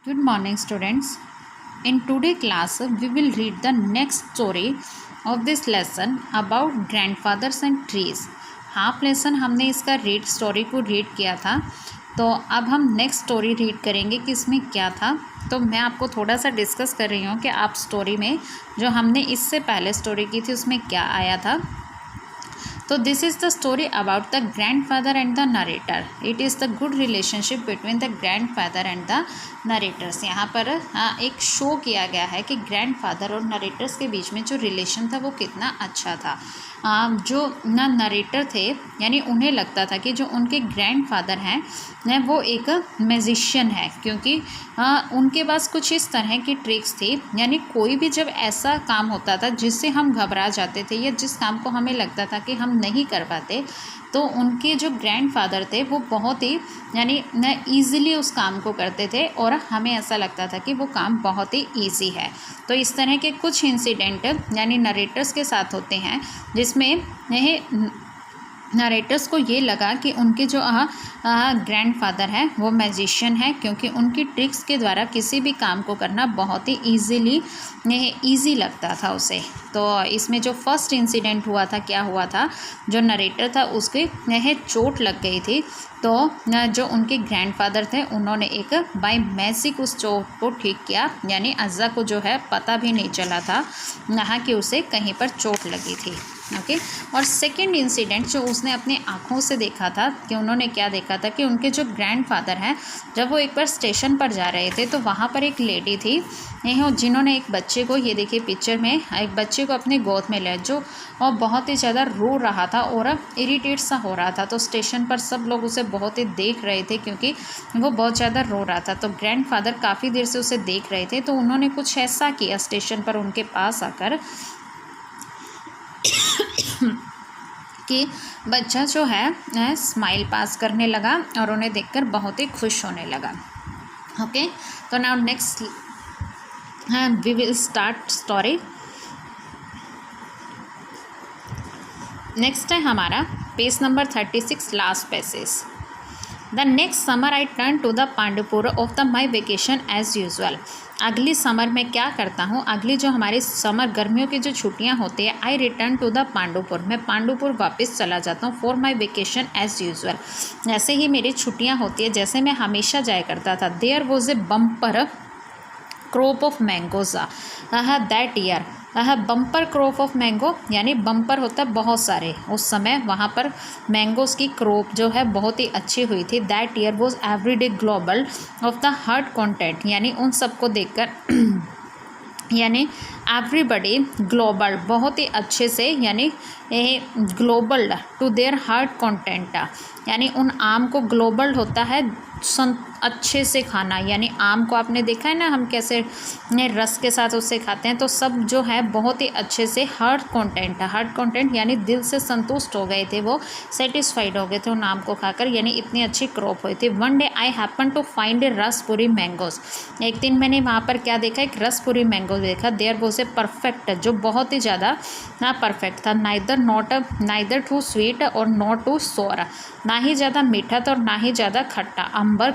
Good morning, students. In today's class, we will read the next story of this lesson about grandfathers and trees. Half lesson हमने इसका story को read किया था, तो अब हम नेक्स्ट स्टोरी रीड करेंगे कि इसमें क्या था। तो मैं आपको थोड़ा सा डिस्कस कर रही हूँ कि आप स्टोरी में जो हमने इससे पहले स्टोरी की थी उसमें क्या आया था। तो this is the story about the grandfather and the narrator. It is the good relationship between the grandfather and the narrator's. यहाँ पर एक शो किया गया है कि ग्रैंडफादर और नरेटर्स के बीच में जो रिलेशन था वो कितना अच्छा था। जो नरेटर थे यानी उन्हें लगता था कि जो उनके ग्रैंडफादर हैं वो एक मैजिशियन है, क्योंकि उनके पास कुछ इस तरह की ट्रिक्स थी। यानी कोई भी जब ऐसा काम होता था जिससे हम घबरा जाते थे या जिस काम को हमें लगता था कि हम नहीं कर पाते, तो उनके जो ग्रैंडफादर थे वो बहुत ही यानी न ईज़िली उस काम को करते थे और हमें ऐसा लगता था कि वो काम बहुत ही ईजी है। तो इस तरह के कुछ इंसिडेंट यानी नरेटर्स के साथ होते हैं जिसमें यह नरेटर्स को ये लगा कि उनके जो ग्रैंडफादर है वो मैजिशियन है, क्योंकि उनकी ट्रिक्स के द्वारा किसी भी काम को करना बहुत ही ईज़ी लगता था उसे। तो इसमें जो फर्स्ट इंसिडेंट हुआ था, क्या हुआ था, जो नरेटर था उसके यह चोट लग गई थी। तो जो उनके ग्रैंडफादर थे उन्होंने एक बाय मैजिक उस चोट को ठीक किया, यानी अज्जा को जो है पता भी नहीं चला था यहाँ कि उसे कहीं पर चोट लगी थी। ओके। और सेकंड इंसिडेंट जो उसने अपनी आँखों से देखा था कि उन्होंने क्या देखा था कि उनके जो ग्रैंडफादर हैं जब वो एक बार स्टेशन पर जा रहे थे तो वहाँ पर एक लेडी थी जिन्होंने एक बच्चे को, ये देखिए पिक्चर में, एक बच्चे को अपने गोद में लिया जो और बहुत ही ज़्यादा रो रहा था और इरिटेट सा हो रहा था। तो स्टेशन पर सब लोग उसे बहुत ही देख रहे थे क्योंकि वो बहुत ज़्यादा रो रहा था। तो ग्रैंडफादर काफ़ी देर से उसे देख रहे थे, तो उन्होंने कुछ ऐसा किया स्टेशन पर उनके पास आकर कि बच्चा जो है स्माइल पास करने लगा और उन्हें देखकर बहुत ही खुश होने लगा। ओके, तो now next we will start story. Next है हमारा page number 36, last pages. The next summer I turn to the Pandupur of the my vacation as usual. अगली समर में क्या करता हूँ, अगली जो हमारी समर गर्मियों की जो छुट्टियाँ होती है, I return to the Pandupur, मैं पांडुपुर वापस चला जाता हूँ for my vacation as usual. जैसे ही मेरी छुट्टियाँ होती है जैसे मैं हमेशा जाया करता था। There was a bumper crop of mangoes that year. Bumper crop of mango यानी बम्पर होता है बहुत सारे, उस समय वहाँ पर मैंगोज़ की क्रॉप जो है बहुत ही अच्छी हुई थी। That year was everyday global of the heart content, यानी उन सबको देखकर यानी एवरीबडी ग्लोबल बहुत ही अच्छे से, यानी gobble to their heart content, यानी उन आम को ग्लोबल होता है अच्छे से खाना। यानी आम को आपने देखा है ना हम कैसे रस के साथ उससे खाते हैं, तो सब जो है बहुत ही अच्छे से हार्ट कंटेंट यानी दिल से संतुष्ट हो गए थे, वो सेटिस्फाइड हो गए थे उन आम को खाकर, यानी इतनी अच्छी क्रॉप हुई थी। One day I happen to find a Rasapuri mangoes. एक दिन मैंने वहाँ पर क्या देखा, एक रसपुरी मैंगो देखा। देयर वॉज ए परफेक्ट, जो बहुत ही ज़्यादा परफेक्ट था। नाइदर टू स्वीट और नॉट टू सोर, ना ही ज़्यादा मीठा था और ना ही ज़्यादा खट्टा। अंबर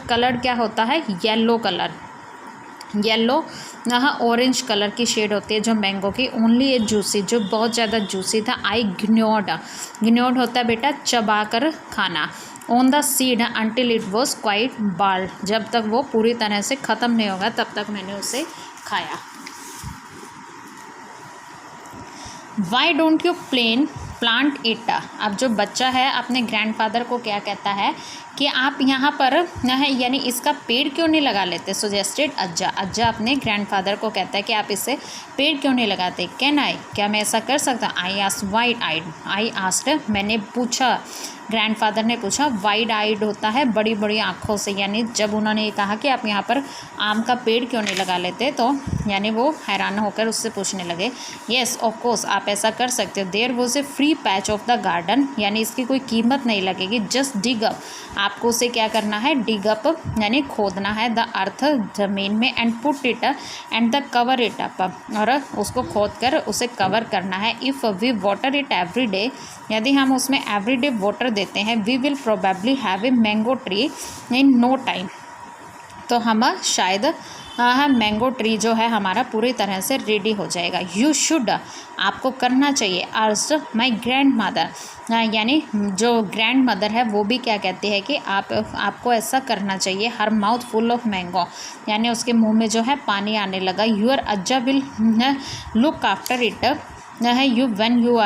कलर क्या होता है, yellow colour, yellow orange colour की शेड होती है जो मैंगो की। ओनली ए जूसी, जो बहुत ज़्यादा जूसी था। आई ग्न्योड होता है बेटा चबा कर खाना। On the seed until it was quite bald, जब तक वो पूरी तरह से ख़त्म नहीं होगा तब तक मैंने उसे खाया। Why don't you plant it. अब जो बच्चा है अपने ग्रैंडफादर को क्या कहता है कि आप यहाँ पर यानी इसका पेड़ क्यों नहीं लगा लेते। सजेस्टेड अज्जा अपने ग्रैंडफादर को कहता है कि आप इसे पेड़ क्यों नहीं लगाते। कैन आई, क्या मैं ऐसा कर सकता। आई आस्क्ड, मैंने पूछा, ग्रैंडफादर ने पूछा। वाइड आइड होता है बड़ी बड़ी आँखों से, यानी जब उन्होंने ये कहा कि आप यहाँ पर आम का पेड़ क्यों नहीं लगा लेते, तो यानी वो हैरान होकर उससे पूछने लगे। येस ऑफ कोर्स, आप ऐसा कर सकते हो। There was a free patch of the garden, यानी इसकी कोई कीमत नहीं लगेगी। जस्ट डिग अप, आपको उसे क्या करना है, डिग अप यानी खोदना है, द अर्थ जमीन में, and put it and the cover it up, और उसको खोद कर उसे कवर करना है। If we water it every day, यदि हम उसमें एवरी डे वाटर देते हैं, we will probably have a mango tree in no time, तो हम शायद मैंगो ट्री जो है हमारा पूरी तरह से रेडी हो जाएगा। यू शुड, आपको करना चाहिए। आस्क्ड माई ग्रैंड मदर, यानी जो ग्रैंड मदर है वो भी क्या कहती है कि आपको ऐसा करना चाहिए। हर माउथ फुल ऑफ मैंगो, यानी उसके मुंह में जो है पानी आने लगा। Your ajja will look after it है you when you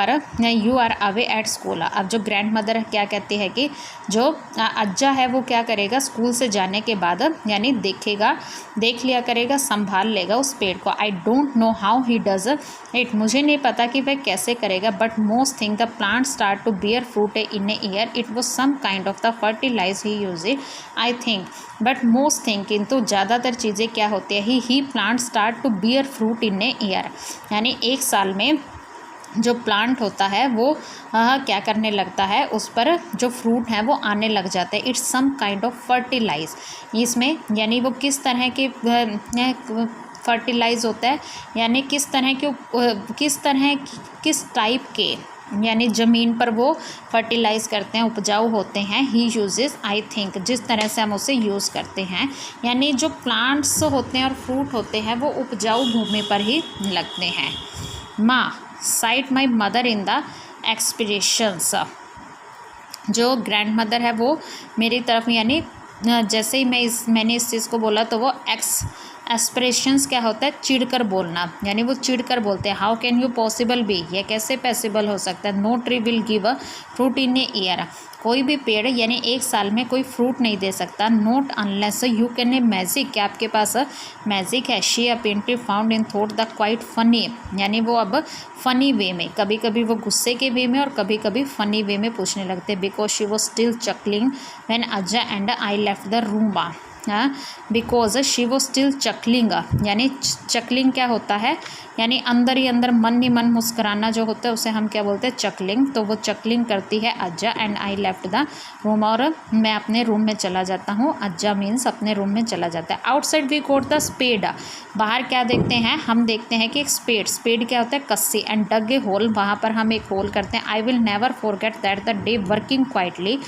are away at school. अब जो ग्रैंड मदर क्या कहती है कि जो अज्जा है वो क्या करेगा, स्कूल से जाने के बाद यानी देख लिया करेगा, संभाल लेगा उस पेड़ को। I don't know how he does it, मुझे नहीं पता कि वह कैसे करेगा। But most thing the plant start to bear fruit in a year, it was some kind of the fertilize he use it I think. But most thing, किंतु ज़्यादातर चीज़ें क्या होती है, he plant start to bear fruit in a year, यानी एक साल में जो प्लांट होता है वो क्या करने लगता है, उस पर जो फ्रूट हैं वो आने लग जाते हैं। It's some kind of fertilize, इसमें यानी वो किस तरह के फर्टिलाइज होता है, यानी किस टाइप के, यानी ज़मीन पर वो फर्टिलाइज़ करते हैं, उपजाऊ होते हैं। ही यूजेस आई थिंक, जिस तरह से हम उसे यूज़ करते हैं, यानी जो प्लांट्स होते हैं और फ्रूट होते हैं वो उपजाऊ भूमि पर ही लगते हैं। माँ side my mother in the expressions, जो ग्रैंड मदर है वो मेरी तरफ, यानी जैसे ही मैंने इस चीज़ को बोला तो वो एक्सप्रेशंस क्या होता है, चिढ़कर बोलना, यानी वो चिढ़कर बोलते हैं। How can you possible be, ये कैसे पॉसिबल हो सकता है। No tree will give a fruit in a year, कोई भी पेड़ यानी एक साल में कोई फ्रूट नहीं दे सकता। Note unless you can a magic, क्या आपके पास मैजिक है। She apparently found in thought the quite funny, यानी वो अब फ़नी वे में, कभी कभी वो गुस्से के वे में और कभी कभी फ़नी वे में पूछने लगते। Because she was still chuckling when Ajja and I left the room. Because she was still chuckling, यानी चकलिंग क्या होता है, यानी अंदर ही अंदर मन ही मन मुस्कुराना जो होता है उसे हम क्या बोलते हैं, चकलिंग। तो वो चकलिंग करती है अज्जा, and I left the room, और मैं अपने रूम में चला जाता हूँ। अज्जा मीन्स अपने रूम में चला जाता है। Outside we got the spade, बाहर क्या देखते हैं, हम देखते हैं कि एक स्पेड क्या होता है, कस्सी। एंड डग ए होल, वहाँ पर हम एक होल करते हैं। I will never forget that the day working quietly,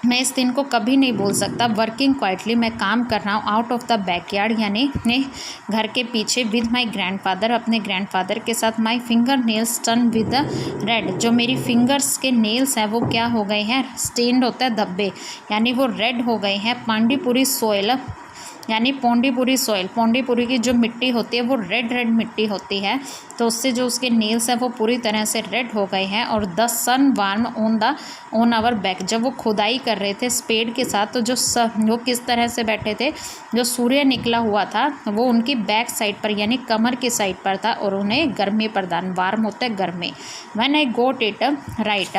मैं इस दिन को कभी नहीं भूल सकता। वर्किंग क्वाइटली, मैं काम कर रहा हूँ आउट ऑफ द बैकयार्ड, यानी अपने घर के पीछे। विद माई ग्रैंडफादर, अपने ग्रैंडफादर के साथ। My finger nails turn with red, जो मेरी फिंगर्स के नेल्स हैं वो क्या हो गए हैं, स्टेन्ड होता है धब्बे, यानी वो रेड हो गए हैं। पांडीपुरी सोयल, यानी पोंडीपुरी सॉइल, पोंडीपुरी की जो मिट्टी होती है वो रेड मिट्टी होती है, तो उससे जो उसके नेल्स हैं वो पूरी तरह से रेड हो गए हैं। और the sun warm on our back, जब वो खुदाई कर रहे थे स्पेड के साथ, तो वो किस तरह से बैठे थे, जो सूर्य निकला हुआ था वो उनकी बैक साइड पर यानी कमर की साइड पर था, और उन्हें गर्मी प्रदान, वार्म होता है गर्मी। When I got it right,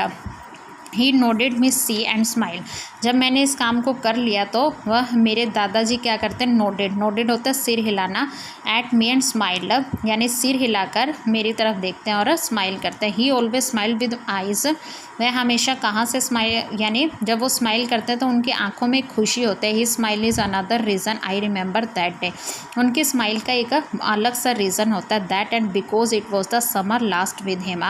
he nodded me see and smile, जब मैंने इस काम को कर लिया तो वह मेरे दादाजी क्या करते हैं, नोडेड होता है सिर हिलाना। एट मी एंड स्माइल, यानी सिर हिलाकर मेरी तरफ देखते हैं और स्माइल करते हैं। ही ऑलवेज स्माइल विद आइज़, वह हमेशा कहाँ से स्माइल, यानी जब वो स्माइल करते हैं तो उनकी आंखों में खुशी होती है। He smile is another reason I remember that day, उनकी स्माइल का एक अलग सा रीज़न होता है। That and because it was the summer last with him,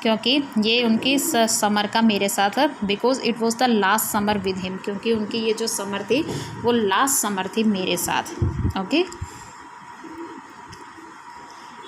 क्योंकि ये उनकी समर का मेरे साथ, because it was the last summer with him, क्योंकि उनकी ये जो समर थी वो लास्ट समर थी मेरे साथ। ओके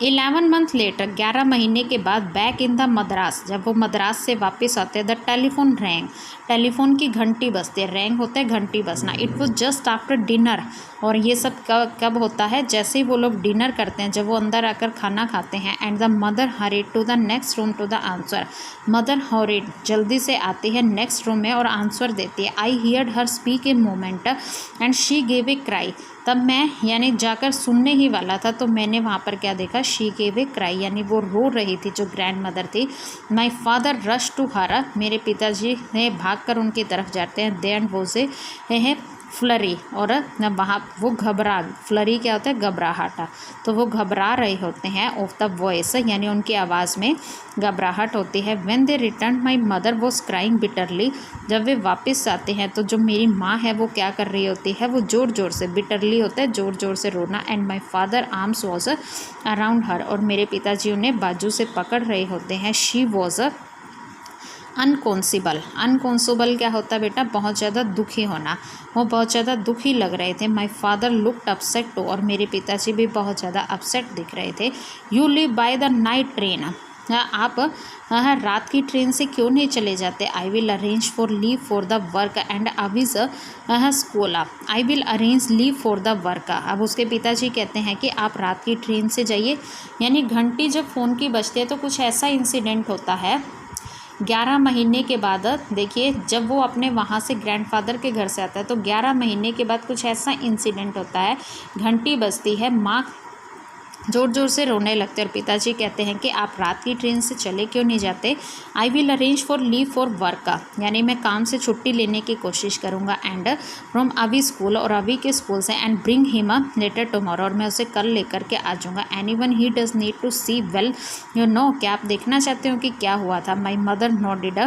11 मंथ लेटर, 11 महीने के बाद, बैक इन द मद्रास, जब वो मद्रास से वापस आते हैं। द टेलीफोन रैंग, टेलीफोन की घंटी बजती है, रैंग होता है घंटी बजना। It was just after dinner, और ये सब कब होता है, जैसे ही वो लोग डिनर करते हैं, जब वो अंदर आकर खाना खाते हैं। And the mother hurried to the next room to the answer, mother hurried जल्दी से आती है नेक्स्ट रूम में और आंसर देती है। आई heard her speak a moment and she gave a cry, तब मैं यानी जाकर सुनने ही वाला था तो मैंने वहाँ पर क्या देखा, शी गेव ए क्राई, यानी वो रो रही थी जो ग्रैंड मदर थी। My father rush to her, मेरे पिताजी ने भागकर उनकी तरफ जाते हैं। देन वो से है फ्लरी, और वहाँ वो फ्लरी क्या होता है, घबराहट, तो वो घबरा रहे होते हैं। ऑफ द वॉइस, यानी उनकी आवाज़ में घबराहट होती है। When they return my mother was crying bitterly, जब वे वापस आते हैं तो जो मेरी माँ है वो क्या कर रही होती है, वो ज़ोर ज़ोर से, बिटरली होता है ज़ोर ज़ोर से रोना। And my father arms was around her, और मेरे पिताजी उन्हें बाजू से पकड़ रहे होते हैं। शी वॉज अनकॉन्सिबल क्या होता है बेटा, बहुत ज़्यादा दुखी होना। वो बहुत ज़्यादा दुखी लग रहे थे। My father looked upset too, और मेरे पिताजी भी बहुत ज़्यादा अपसेट दिख रहे थे। You live by the night train, आप रात की ट्रेन से क्यों नहीं चले जाते। I will arrange for leave for the work and अविज school. I will arrange leave for the work. अब उसके पिताजी कहते हैं कि आप रात की ट्रेन से जाइए। यानी घंटी जब फ़ोन की बजती है तो कुछ ऐसा इंसिडेंट होता है 11 महीने के बाद। देखिए जब वो अपने वहाँ से ग्रैंडफादर के घर से आता है तो 11 महीने के बाद कुछ ऐसा इंसिडेंट होता है, घंटी बजती है, माँ ज़ोर ज़ोर से रोने लगते हैं और पिताजी कहते हैं कि आप रात की ट्रेन से चले क्यों नहीं जाते। I will arrange for leave for work, यानी मैं काम से छुट्टी लेने की कोशिश करूँगा। एंड फ्रॉम अभी स्कूल, और अभी के स्कूल से। And bring him letter tomorrow, और मैं उसे कल लेकर के आ जाऊँगा। Anyone he does need to see well you know, क्या आप देखना चाहते हो कि क्या हुआ था। माई मदर नॉटेड,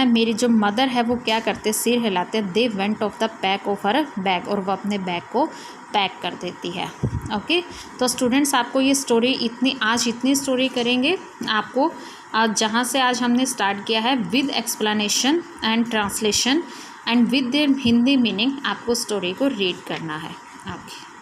मेरी जो मदर है वो क्या करते, सिर हिलाते। They went of the pack of her bag, और वो अपने बैग को पैक कर देती है। ओके तो स्टूडेंट्स आपको ये स्टोरी आज इतनी स्टोरी करेंगे आपको, आज जहाँ से आज हमने स्टार्ट किया है with explanation and translation and with their Hindi meaning, आपको स्टोरी को रीड करना है। ओके।